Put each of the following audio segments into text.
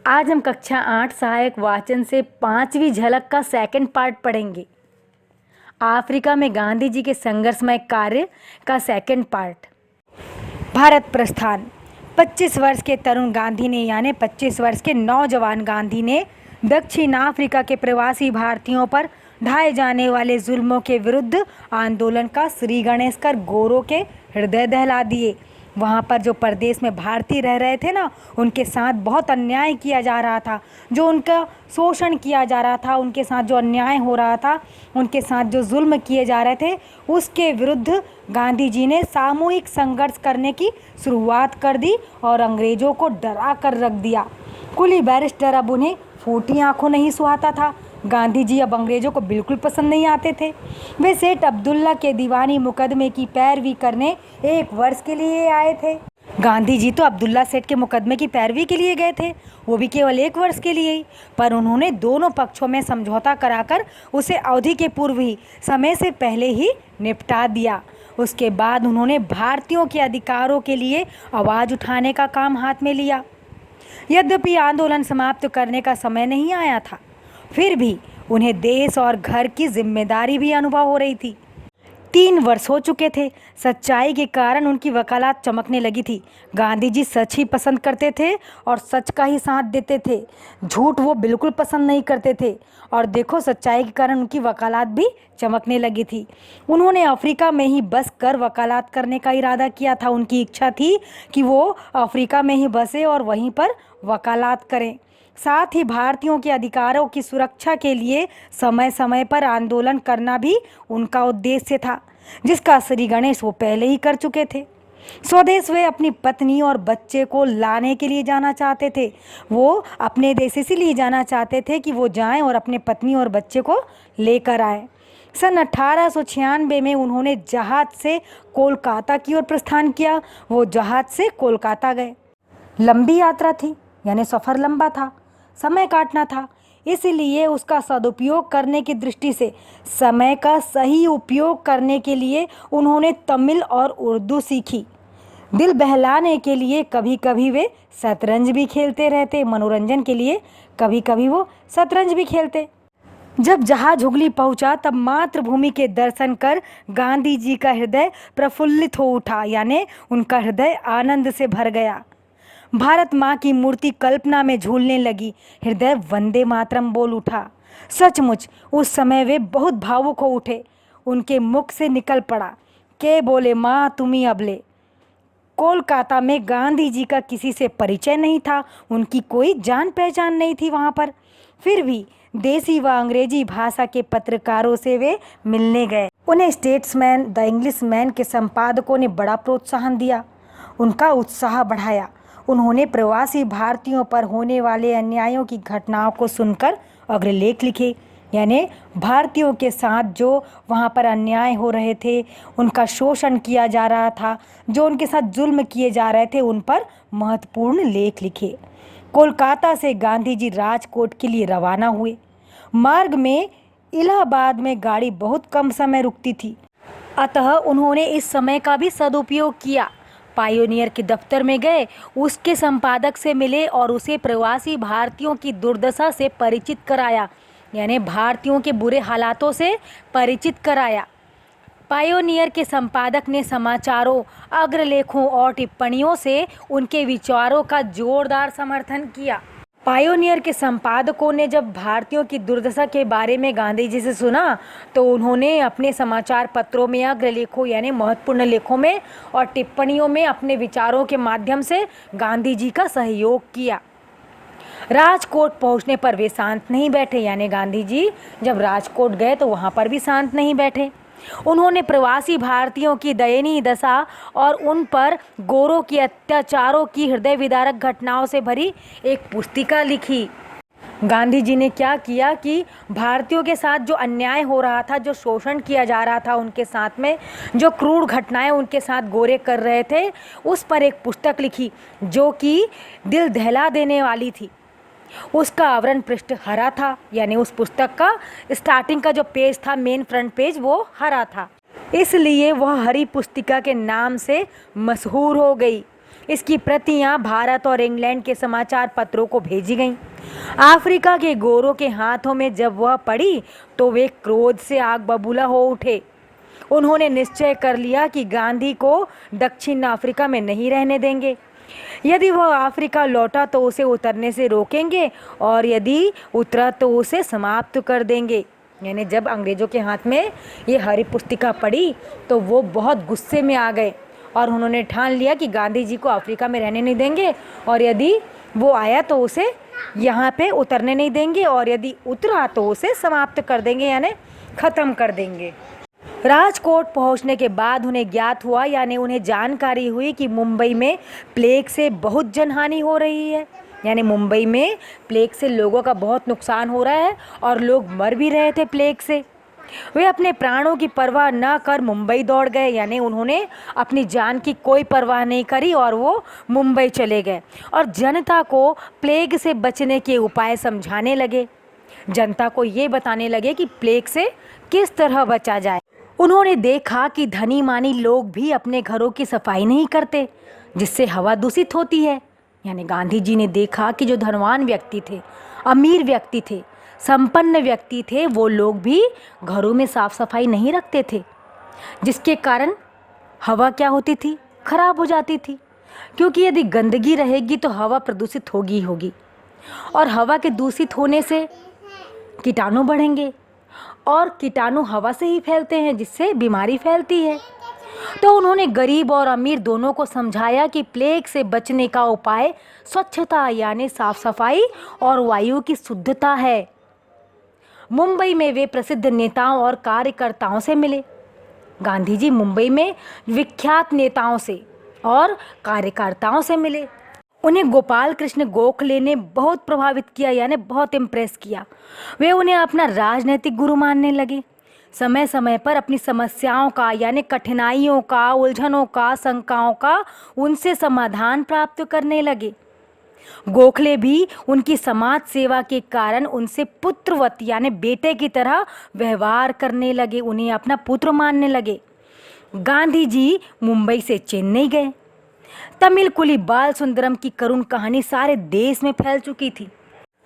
आज हम कक्षा 8 सहायक वाचन से 5वीं झलक का सेकंड पार्ट पढ़ेंगे। अफ्रीका में गांधी जी के संघर्षमय कार्य का सेकंड पार्ट। भारत प्रस्थान। 25 वर्ष के तरुण गांधी ने यानी 25 वर्ष के नौजवान गांधी ने दक्षिण अफ्रीका के प्रवासी भारतीयों पर ढाए जाने वाले जुल्मों के विरुद्ध आंदोलन का श्री गणेश कर गोरों के हृदय दहला दिए। वहाँ पर जो प्रदेश में भारतीय रह रहे थे ना, उनके साथ बहुत अन्याय किया जा रहा था, जो उनका शोषण किया जा रहा था, उनके साथ जो अन्याय हो रहा था, उनके साथ जो जुल्म किए जा रहे थे, उसके विरुद्ध गांधी जी ने सामूहिक संघर्ष करने की शुरुआत कर दी और अंग्रेज़ों को डरा कर रख दिया। कुली बैरिस्टर अब उन्हें फूटी आंखों नहीं सुहाता था। गांधी जी अब अंग्रेज़ों को बिल्कुल पसंद नहीं आते थे। वे सेठ अब्दुल्ला के दीवानी मुकदमे की पैरवी करने 1 वर्ष के लिए आए थे। गांधी जी तो अब्दुल्ला सेठ के मुकदमे की पैरवी के लिए गए थे, वो भी केवल 1 वर्ष के लिए ही। पर उन्होंने दोनों पक्षों में समझौता कराकर उसे अवधि के पूर्व ही, समय से पहले ही निपटा दिया। उसके बाद उन्होंने भारतीयों के अधिकारों के लिए आवाज़ उठाने का काम हाथ में लिया। यद्यपि आंदोलन समाप्त करने का समय नहीं आया था, फिर भी उन्हें देश और घर की जिम्मेदारी भी अनुभव हो रही थी। 3 वर्ष हो चुके थे। सच्चाई के कारण उनकी वकालत चमकने लगी थी। गांधी जी सच ही पसंद करते थे और सच का ही साथ देते थे। झूठ वो बिल्कुल पसंद नहीं करते थे। और देखो, सच्चाई के कारण उनकी वकालत भी चमकने लगी थी। उन्होंने अफ्रीका में ही बस कर वकालत करने का इरादा किया था। उनकी इच्छा थी कि वो अफ्रीका में ही बसे और वहीं पर वकालत करें। साथ ही भारतीयों के अधिकारों की सुरक्षा के लिए समय समय पर आंदोलन करना भी उनका उद्देश्य था, जिसका श्री गणेश वो पहले ही कर चुके थे। स्वदेश वे अपनी पत्नी और बच्चे को लाने के लिए जाना चाहते थे। वो अपने देश इसीलिए जाना चाहते थे कि वो जाएं और अपने पत्नी और बच्चे को लेकर आए। सन 1896 में उन्होंने जहाज से कोलकाता की ओर प्रस्थान किया। वो जहाज से कोलकाता गए। लंबी यात्रा थी, यानी सफ़र लंबा था, समय काटना था, इसलिए उसका सदुपयोग करने की दृष्टि से, समय का सही उपयोग करने के लिए उन्होंने तमिल और उर्दू सीखी। दिल बहलाने के लिए कभी कभी वे शतरंज भी खेलते रहते। मनोरंजन के लिए कभी कभी वो शतरंज भी खेलते। जब जहाज हुगली पहुंचा तब मातृभूमि के दर्शन कर गांधी जी का हृदय प्रफुल्लित हो उठा, यानी उनका हृदय आनंद से भर गया। भारत माँ की मूर्ति कल्पना में झूलने लगी। हृदय वंदे मातरम बोल उठा। सचमुच उस समय वे बहुत भावुक हो उठे। उनके मुख से निकल पड़ा, के बोले माँ तुम्ही अबले। कोलकाता में गांधी जी का किसी से परिचय नहीं था, उनकी कोई जान पहचान नहीं थी वहाँ पर। फिर भी देसी व अंग्रेजी भाषा के पत्रकारों से वे मिलने गए। उन्हें स्टेट्समैन द इंग्लिशमैन के संपादकों ने बड़ा प्रोत्साहन दिया, उनका उत्साह बढ़ाया। उन्होंने प्रवासी भारतीयों पर होने वाले अन्यायों की घटनाओं को सुनकर अग्रलेख लिखे, यानी भारतीयों के साथ जो वहाँ पर अन्याय हो रहे थे, उनका शोषण किया जा रहा था, जो उनके साथ जुल्म किए जा रहे थे, उन पर महत्वपूर्ण लेख लिखे। कोलकाता से गांधी जी राजकोट के लिए रवाना हुए। मार्ग में इलाहाबाद में गाड़ी बहुत कम समय रुकती थी, अतः उन्होंने इस समय का भी सदुपयोग किया। पायोनियर के दफ्तर में गए, उसके संपादक से मिले और उसे प्रवासी भारतीयों की दुर्दशा से परिचित कराया, यानी भारतीयों के बुरे हालातों से परिचित कराया। पायोनियर के संपादक ने समाचारों, अग्रलेखों और टिप्पणियों से उनके विचारों का जोरदार समर्थन किया। पायोनियर के संपादकों ने जब भारतीयों की दुर्दशा के बारे में गांधी जी से सुना, तो उन्होंने अपने समाचार पत्रों में, अग्रलेखों यानी महत्वपूर्ण लेखों में और टिप्पणियों में अपने विचारों के माध्यम से गांधी जी का सहयोग किया। राजकोट पहुंचने पर वे शांत नहीं बैठे, यानी गांधी जी जब राजकोट गए तो वहां पर भी शांत नहीं बैठे। उन्होंने प्रवासी भारतीयों की दयनीय दशा और उन पर गोरों के अत्याचारों की हृदय विदारक घटनाओं से भरी एक पुस्तिका लिखी। गांधी जी ने क्या किया कि भारतीयों के साथ जो अन्याय हो रहा था, जो शोषण किया जा रहा था, उनके साथ में जो क्रूर घटनाएं उनके साथ गोरे कर रहे थे, उस पर एक पुस्तक लिखी जो कि दिल दहला देने वाली थी। उसका आवरण पृष्ठ हरा था, यानी उस पुस्तक का स्टार्टिंग का जो पेज था, मेन फ्रंट पेज, वो हरा था, इसलिए वह हरी पुस्तिका के नाम से मशहूर हो गई। इसकी प्रतियां भारत और इंग्लैंड के समाचार पत्रों को भेजी गईं। अफ्रीका के गोरों के हाथों में जब वह पड़ी तो वे क्रोध से आग बबूला हो उठे। उन्होंने निश्चय कर लिया कि गांधी को दक्षिण अफ्रीका में नहीं रहने देंगे। यदि वह अफ्रीका लौटा तो उसे उतरने से रोकेंगे और यदि उतरा तो उसे समाप्त कर देंगे। यानी जब अंग्रेज़ों के हाथ में ये हरी पुस्तिका पड़ी तो वो बहुत गुस्से में आ गए और उन्होंने ठान लिया कि गांधी जी को अफ्रीका में रहने नहीं देंगे और यदि वो आया तो उसे यहाँ पे उतरने नहीं देंगे और यदि उतरा तो उसे समाप्त कर देंगे, यानी ख़त्म कर देंगे। राजकोट पहुंचने के बाद उन्हें ज्ञात हुआ, यानी उन्हें जानकारी हुई कि मुंबई में प्लेग से बहुत जनहानि हो रही है। यानी मुंबई में प्लेग से लोगों का बहुत नुकसान हो रहा है और लोग मर भी रहे थे प्लेग से। वे अपने प्राणों की परवाह न कर मुंबई दौड़ गए, यानी उन्होंने अपनी जान की कोई परवाह नहीं करी और वो मुंबई चले गए और जनता को प्लेग से बचने के उपाय समझाने लगे। जनता को ये बताने लगे कि प्लेग से किस तरह बचा जाए। उन्होंने देखा कि धनी मानी लोग भी अपने घरों की सफाई नहीं करते, जिससे हवा दूषित होती है। यानी गांधी जी ने देखा कि जो धनवान व्यक्ति थे, अमीर व्यक्ति थे, संपन्न व्यक्ति थे, वो लोग भी घरों में साफ सफाई नहीं रखते थे, जिसके कारण हवा क्या होती थी, खराब हो जाती थी। क्योंकि यदि गंदगी रहेगी तो हवा प्रदूषित होगी ही होगी और हवा के दूषित होने से कीटाणु बढ़ेंगे और कीटाणु हवा से ही फैलते हैं, जिससे बीमारी फैलती है। तो उन्होंने गरीब और अमीर दोनों को समझाया कि प्लेग से बचने का उपाय स्वच्छता यानी साफ सफाई और वायु की शुद्धता है। मुंबई में वे प्रसिद्ध नेताओं और कार्यकर्ताओं से मिले। गांधी जी मुंबई में विख्यात नेताओं से और कार्यकर्ताओं से मिले। उन्हें गोपाल कृष्ण गोखले ने बहुत प्रभावित किया, यानी बहुत इम्प्रेस किया। वे उन्हें अपना राजनीतिक गुरु मानने लगे। समय समय पर अपनी समस्याओं का यानी कठिनाइयों का, उलझनों का, शंकाओं का उनसे समाधान प्राप्त करने लगे। गोखले भी उनकी समाज सेवा के कारण उनसे पुत्रवत यानी बेटे की तरह व्यवहार करने लगे, उन्हें अपना पुत्र मानने लगे। गांधी जी मुंबई से चेन्नई गए। तमिल कुली बाल सुंदरम की करुण कहानी सारे देश में फैल चुकी थी।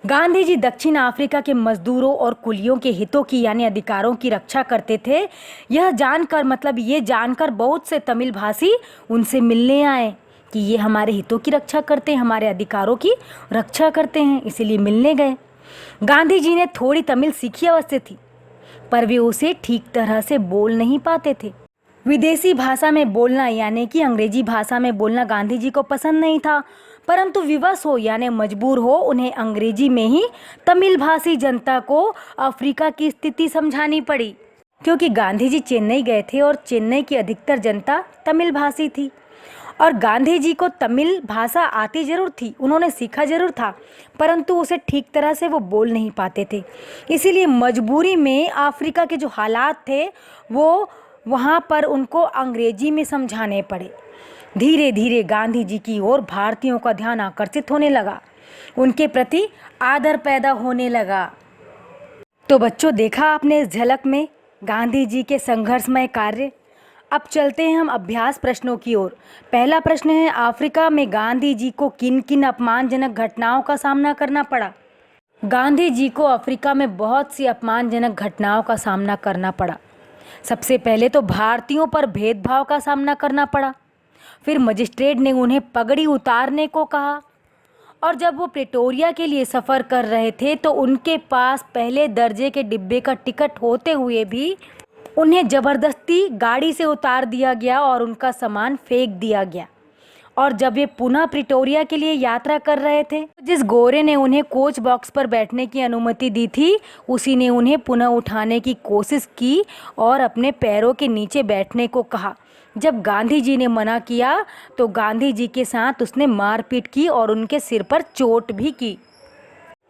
गांधी जी दक्षिण अफ्रीका के मजदूरों और कुलियों के हितों की यानी अधिकारों की रक्षा करते थे। यह जानकर बहुत से तमिल भाषी उनसे मिलने आए कि ये हमारे हितों की रक्षा करते हैं, हमारे अधिकारों की रक्षा करते हैं, इसीलिए मिलने गए। गांधी जी ने थोड़ी तमिल सीखी अवश्य थी, पर वे उसे ठीक तरह से बोल नहीं पाते थे। विदेशी भाषा में बोलना यानी कि अंग्रेजी भाषा में बोलना गांधी जी को पसंद नहीं था, परंतु विवश हो यानी मजबूर हो उन्हें अंग्रेजी में ही तमिल भाषी जनता को अफ्रीका की स्थिति समझानी पड़ी। क्योंकि गांधी जी चेन्नई गए थे और चेन्नई की अधिकतर जनता तमिल भाषी थी और गांधी जी को तमिल भाषा आती जरूर थी, उन्होंने सीखा जरूर था, परंतु उसे ठीक तरह से वो बोल नहीं पाते थे। इसीलिए मजबूरी में अफ्रीका के जो हालात थे वो वहाँ पर उनको अंग्रेजी में समझाने पड़े। धीरे धीरे गांधी जी की ओर भारतीयों का ध्यान आकर्षित होने लगा, उनके प्रति आदर पैदा होने लगा। तो बच्चों, देखा आपने इस झलक में गांधी जी के संघर्षमय कार्य। अब चलते हैं हम अभ्यास प्रश्नों की ओर। पहला प्रश्न है, अफ्रीका में गांधी जी को किन किन अपमानजनक घटनाओं का सामना करना पड़ा? गांधी जी को अफ्रीका में बहुत सी अपमानजनक घटनाओं का सामना करना पड़ा। सबसे पहले तो भारतीयों पर भेदभाव का सामना करना पड़ा। फिर मजिस्ट्रेट ने उन्हें पगड़ी उतारने को कहा और जब वो प्रिटोरिया के लिए सफ़र कर रहे थे तो उनके पास पहले दर्जे के डिब्बे का टिकट होते हुए भी उन्हें ज़बरदस्ती गाड़ी से उतार दिया गया और उनका सामान फेंक दिया गया। और जब वे पुनः प्रिटोरिया के लिए यात्रा कर रहे थे, जिस गोरे ने उन्हें कोच बॉक्स पर बैठने की अनुमति दी थी, उसी ने उन्हें पुनः उठाने की कोशिश की और अपने पैरों के नीचे बैठने को कहा। जब गांधी जी ने मना किया तो गांधी जी के साथ उसने मारपीट की और उनके सिर पर चोट भी की।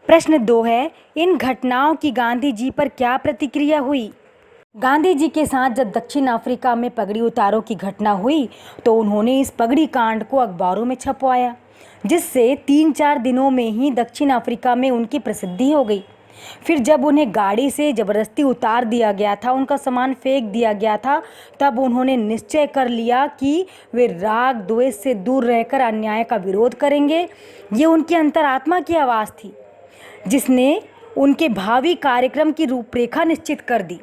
प्रश्न 2 है, इन घटनाओं की गांधी जी पर क्या प्रतिक्रिया हुई? गांधी जी के साथ जब दक्षिण अफ्रीका में पगड़ी उतारों की घटना हुई तो उन्होंने इस पगड़ी कांड को अखबारों में छपवाया, जिससे 3-4 दिनों में ही दक्षिण अफ्रीका में उनकी प्रसिद्धि हो गई। फिर जब उन्हें गाड़ी से ज़बरदस्ती उतार दिया गया था, उनका सामान फेंक दिया गया था, तब उन्होंने निश्चय कर लिया कि वे राग द्वेष से दूर रहकर अन्याय का विरोध करेंगे। ये उनकी अंतरात्मा की आवाज़ थी जिसने उनके भावी कार्यक्रम की रूपरेखा निश्चित कर दी।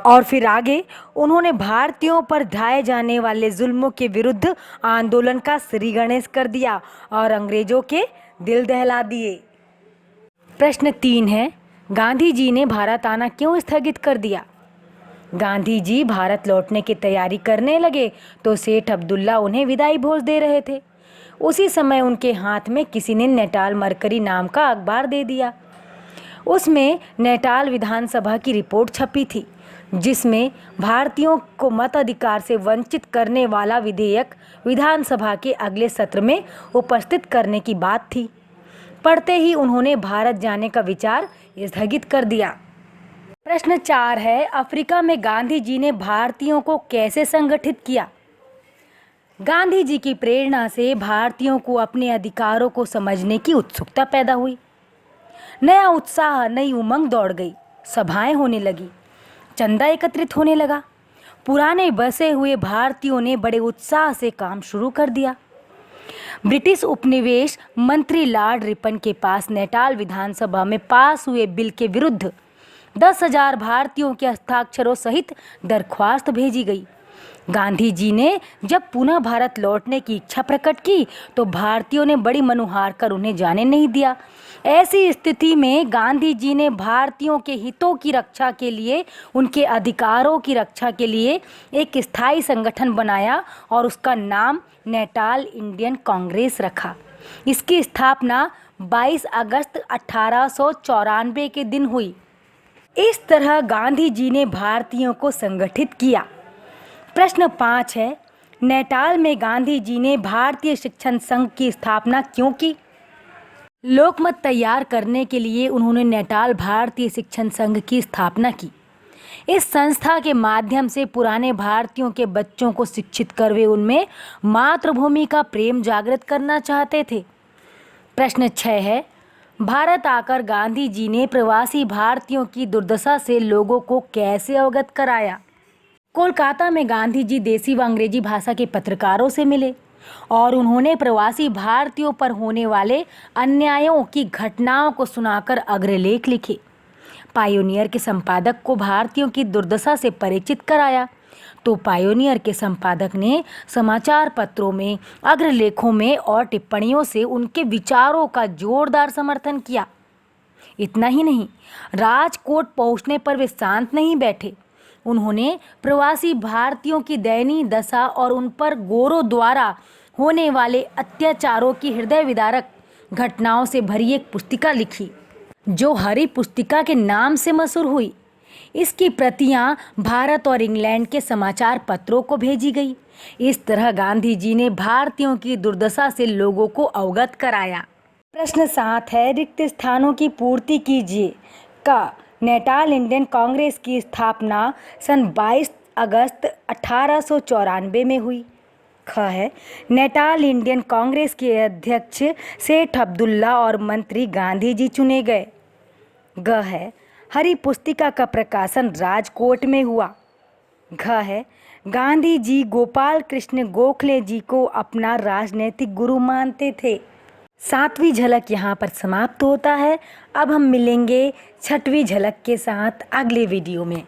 और फिर आगे उन्होंने भारतीयों पर ढाए जाने वाले जुल्मों के विरुद्ध आंदोलन का श्रीगणेश कर दिया और अंग्रेजों के दिल दहला दिए। प्रश्न 3 है, गांधी जी ने भारत आना क्यों स्थगित कर दिया? गांधी जी भारत लौटने की तैयारी करने लगे तो सेठ अब्दुल्ला उन्हें विदाई भोज दे रहे थे। उसी समय उनके हाथ में किसी ने नेटाल मरकरी नाम का अखबार दे दिया। उसमें नेटाल विधानसभा की रिपोर्ट छपी थी जिसमें भारतीयों को मताधिकार से वंचित करने वाला विधेयक विधानसभा के अगले सत्र में उपस्थित करने की बात थी। पढ़ते ही उन्होंने भारत जाने का विचार स्थगित कर दिया। प्रश्न 4 है, अफ्रीका में गांधी जी ने भारतीयों को कैसे संगठित किया? गांधी जी की प्रेरणा से भारतीयों को अपने अधिकारों को समझने की उत्सुकता पैदा हुई। नया उत्साह, नई उमंग दौड़ गई। सभाएं होने लगी, चंदा एकत्रित होने लगा। पुराने बसे हुए भारतीयों ने बड़े उत्साह से काम शुरू कर दिया। ब्रिटिश उपनिवेश मंत्री लॉर्ड रिपन के पास नेटाल विधानसभा में पास हुए बिल के विरुद्ध 10,000 भारतीयों के हस्ताक्षरों सहित दरख्वास्त भेजी गई। गांधी जी ने जब पुनः भारत लौटने की इच्छा प्रकट की तो भारतीयों ने बड़ी मनुहार कर उन्हें जाने नहीं दिया। ऐसी स्थिति में गांधी जी ने भारतीयों के हितों की रक्षा के लिए, उनके अधिकारों की रक्षा के लिए एक स्थायी संगठन बनाया और उसका नाम नेटाल इंडियन कांग्रेस रखा। इसकी स्थापना 22 अगस्त 1894 के दिन हुई। इस तरह गांधी जी ने भारतीयों को संगठित किया। प्रश्न 5 है, नेटाल में गांधी जी ने भारतीय शिक्षण संघ की स्थापना क्यों की? लोकमत तैयार करने के लिए उन्होंने नेटाल भारतीय शिक्षण संघ की स्थापना की। इस संस्था के माध्यम से पुराने भारतीयों के बच्चों को शिक्षित कर वे उनमें मातृभूमि का प्रेम जागृत करना चाहते थे। प्रश्न 6 है, भारत आकर गांधी जी ने प्रवासी भारतीयों की दुर्दशा से लोगों को कैसे अवगत कराया? कोलकाता में गांधी जी देसी व अंग्रेजी भाषा के पत्रकारों से मिले और उन्होंने प्रवासी भारतीयों पर होने वाले अन्यायों की घटनाओं को सुनाकर अग्रलेख लिखे। पायोनियर के संपादक को भारतीयों की दुर्दशा से परिचित कराया तो पायोनियर के संपादक ने समाचार पत्रों में, अग्रलेखों में और टिप्पणियों से उनके विचारों का जोरदार समर्थन किया। इतना ही नहीं, राजकोट पहुंचने पर वे शांत नहीं बैठे। उन्होंने प्रवासी भारतीयों की दयनीय दशा और उन पर गोरों द्वारा होने वाले अत्याचारों की हृदय विदारक घटनाओं से भरी एक पुस्तिका लिखी जो हरी पुस्तिका के नाम से मशहूर हुई। इसकी प्रतियां भारत और इंग्लैंड के समाचार पत्रों को भेजी गई। इस तरह गांधी जी ने भारतीयों की दुर्दशा से लोगों को अवगत कराया। प्रश्न 7 है, रिक्त स्थानों की पूर्ति कीजिए का नेटाल इंडियन कांग्रेस की स्थापना सन 22 अगस्त 1894 में हुई। ख है, नेटाल इंडियन कांग्रेस के अध्यक्ष सेठ अब्दुल्ला और मंत्री गांधी जी चुने गए। ग है, हरी पुस्तिका का प्रकाशन राजकोट में हुआ। घ है, गांधी जी गोपाल कृष्ण गोखले जी को अपना राजनीतिक गुरु मानते थे। 7वीं झलक यहाँ पर समाप्त होता है। अब हम मिलेंगे 6वीं झलक के साथ अगले वीडियो में।